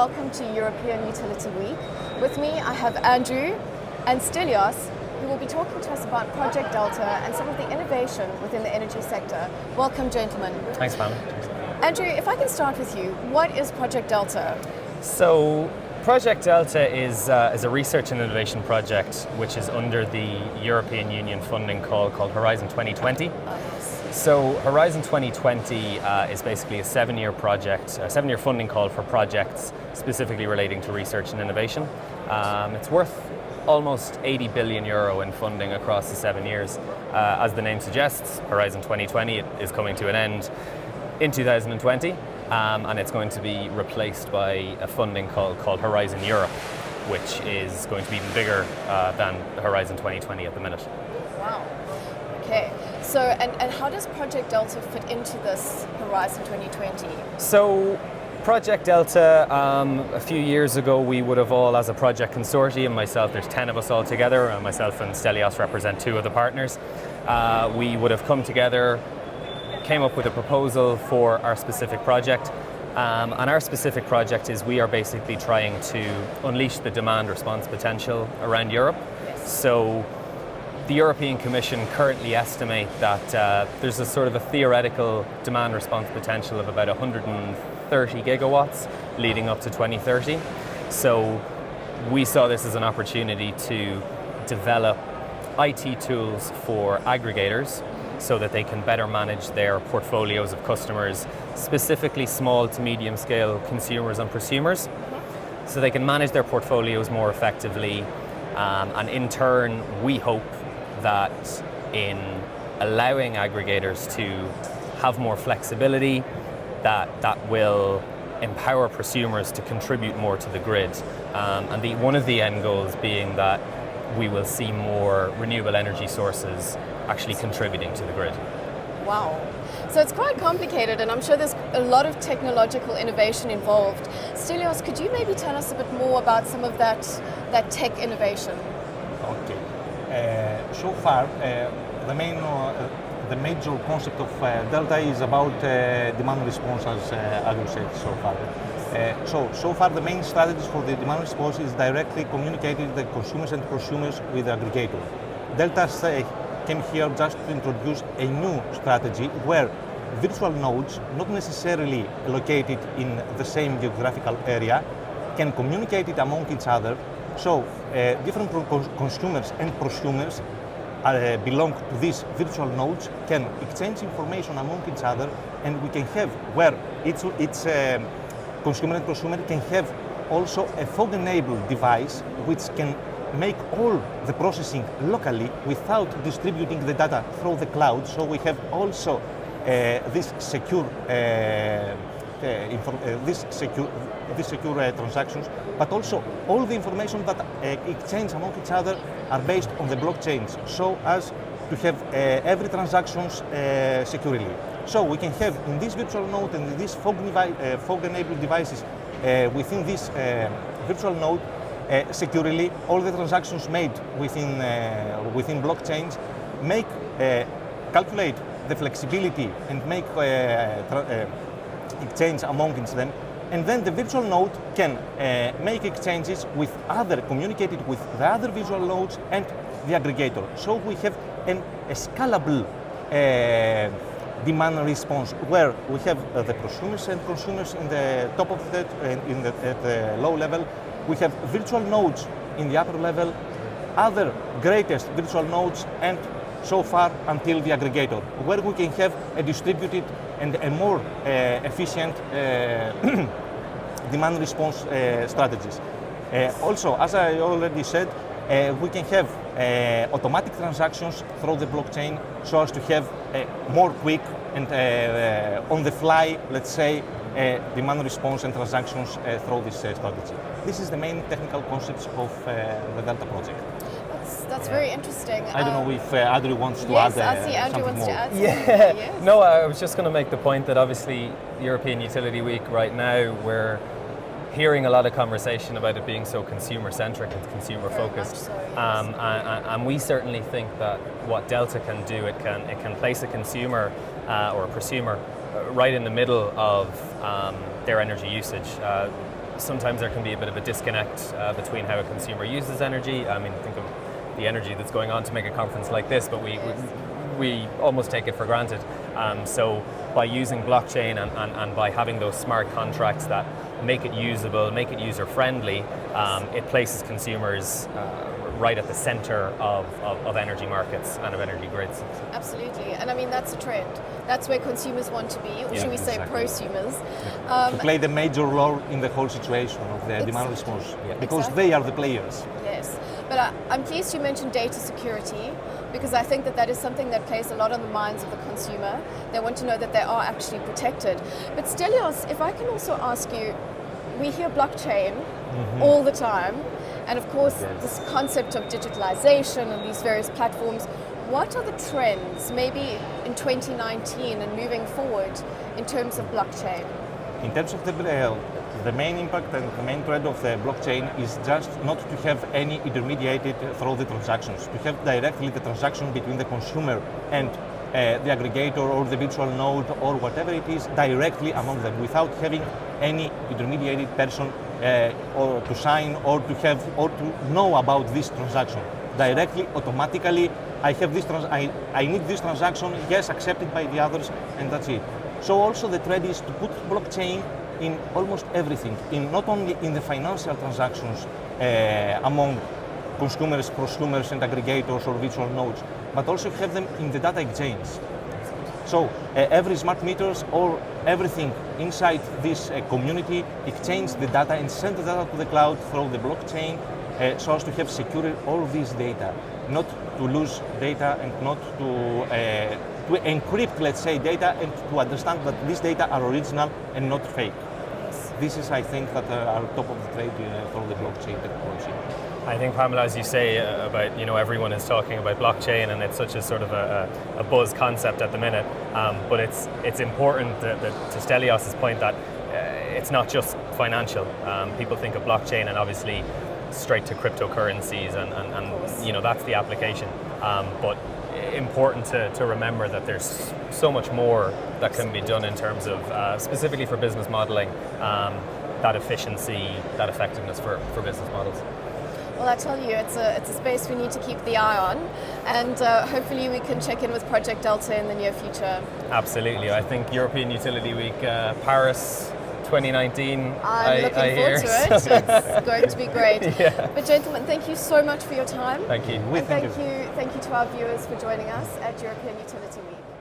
welcome to European Utility Week. With me I have Andrew and Stellios, who will be talking to us about Project Delta and some of the innovation within the energy sector. Welcome, gentlemen. Thanks, Pam. Andrew, if I can start with you, what is Project Delta? So, Project Delta is a research and innovation project which is under the European Union funding called Horizon 2020. So Horizon 2020 is basically a 7-year project, a 7-year funding call for projects specifically relating to research and innovation. It's worth almost 80 billion euro in funding across the 7 years. As the name suggests, Horizon 2020 is coming to an end in 2020, and it's going to be replaced by a funding called Horizon Europe, which is going to be even bigger than Horizon 2020 at the minute. Wow. Okay. So, and how does Project Delta fit into this Horizon 2020? So, Project Delta, a few years ago, we would have all, as a project consortium, myself, there's 10 of us all together, and myself and Stellios represent 2 of the partners. We would have come together, came up with a proposal for our specific project. And our specific project is we are basically trying to unleash the demand response potential around Europe. Yes. So, the European Commission currently estimate that there's a sort of a theoretical demand response potential of about 130 gigawatts leading up to 2030. So we saw this as an opportunity to develop IT tools for aggregators so that they can better manage their portfolios of customers, specifically small to medium scale consumers and prosumers, so they can manage their portfolios more effectively. And in turn, we hope that in allowing aggregators to have more flexibility, that will empower prosumers to contribute more to the grid. And one of the end goals being that we will see more renewable energy sources actually contributing to the grid. Wow. So it's quite complicated, and I'm sure there's a lot of technological innovation involved. Stellios, could you maybe tell us a bit more about some of that tech innovation? Okay. So far, the major concept of Delta is about demand response, as you said so far. So far, the main strategies for the demand response is directly communicating the consumers and prosumers with the aggregator. Delta came here just to introduce a new strategy where virtual nodes, not necessarily located in the same geographical area, can communicate it among each other. So different consumers and prosumers belong to these virtual nodes, can exchange information among each other, and we can have where each consumer and prosumer can have also a phone-enabled device which can make all the processing locally without distributing the data through the cloud. So we have also this secure transactions, but also all the information that exchange among each other are based on the blockchains, so as to have every transactions securely. So we can have in this virtual node and in these fog-enabled devices within this virtual node securely all the transactions made within blockchains, calculate the flexibility and make exchange amongst them, and then the virtual node can make exchanges with communicated with the other virtual nodes and the aggregator. So we have a scalable demand response where we have the prosumers and consumers in the top of that, at the low level. We have virtual nodes in the upper level, other greatest virtual nodes, and so far until the aggregator, where we can have a distributed and a more efficient demand response strategies. Also, as I already said, we can have automatic transactions through the blockchain so as to have more quick and on the fly, let's say, demand response and transactions through this strategy. This is the main technical concepts of the Delta project. That's very interesting. I don't know if Andrew wants to add something more. Yes, I see Andrew wants to add something. Yeah. Yes. No, I was just going to make the point that obviously European Utility Week right now, we're hearing a lot of conversation about it being so consumer-centric and consumer-focused. So, yes. And we certainly think that what Delta can do, it can place a consumer or a prosumer right in the middle of their energy usage. sometimes there can be a bit of a disconnect between how a consumer uses energy. I mean, think of the energy that's going on to make a conference like this, but we almost take it for granted. So by using blockchain and by having those smart contracts that make it usable, make it user-friendly, it places consumers right at the center of energy markets and of energy grids. Absolutely, and I mean that's a trend. That's where consumers want to be, or should we say prosumers. To play the major role in the whole situation of the demand response, because they are the players. Yes, but I'm pleased you mentioned data security, because I think that is something that plays a lot on the minds of the consumer. They want to know that they are actually protected. But Stellios, if I can also ask you, we hear blockchain all the time, and of course this concept of digitalization and these various platforms. What are the trends, maybe in 2019 and moving forward, in terms of blockchain? In terms of the main impact and the main trend of the blockchain is just not to have any intermediated through the transactions, to have directly the transaction between the consumer and the aggregator or the virtual node or whatever it is directly among them, without having any intermediated person or to sign or to have or to know about this transaction. Directly, automatically, I have this I need this transaction, yes, accepted by the others, and that's it. So also the trend is to put blockchain in almost everything, in not only in the financial transactions among consumers, prosumers, and aggregators or virtual nodes, but also have them in the data exchange. So every smart meters or everything inside this community exchange the data and send the data to the cloud through the blockchain, so as to have secured all this data, not to lose data and not to encrypt, let's say, data and to understand that these data are original and not fake. This is, I think, that are top of the trade for the blockchain technology. I think, Pamela, as you say about, everyone is talking about blockchain and it's such a sort of a buzz concept at the minute, but it's important that to Stellios' point that it's not just financial. People think of blockchain and obviously straight to cryptocurrencies and that's the application. But important to remember that there's so much more that can be done in terms of specifically for business modeling, that efficiency, that effectiveness for business models. Well, I tell you, it's a space we need to keep the eye on, and hopefully we can check in with Project Delta in the near future. Absolutely. I think European Utility Week, Paris 2019. I'm looking forward to it. It's going to be great. Yeah. But gentlemen, thank you so much for your time. Thank you. Thank you to our viewers for joining us at European Utility Week.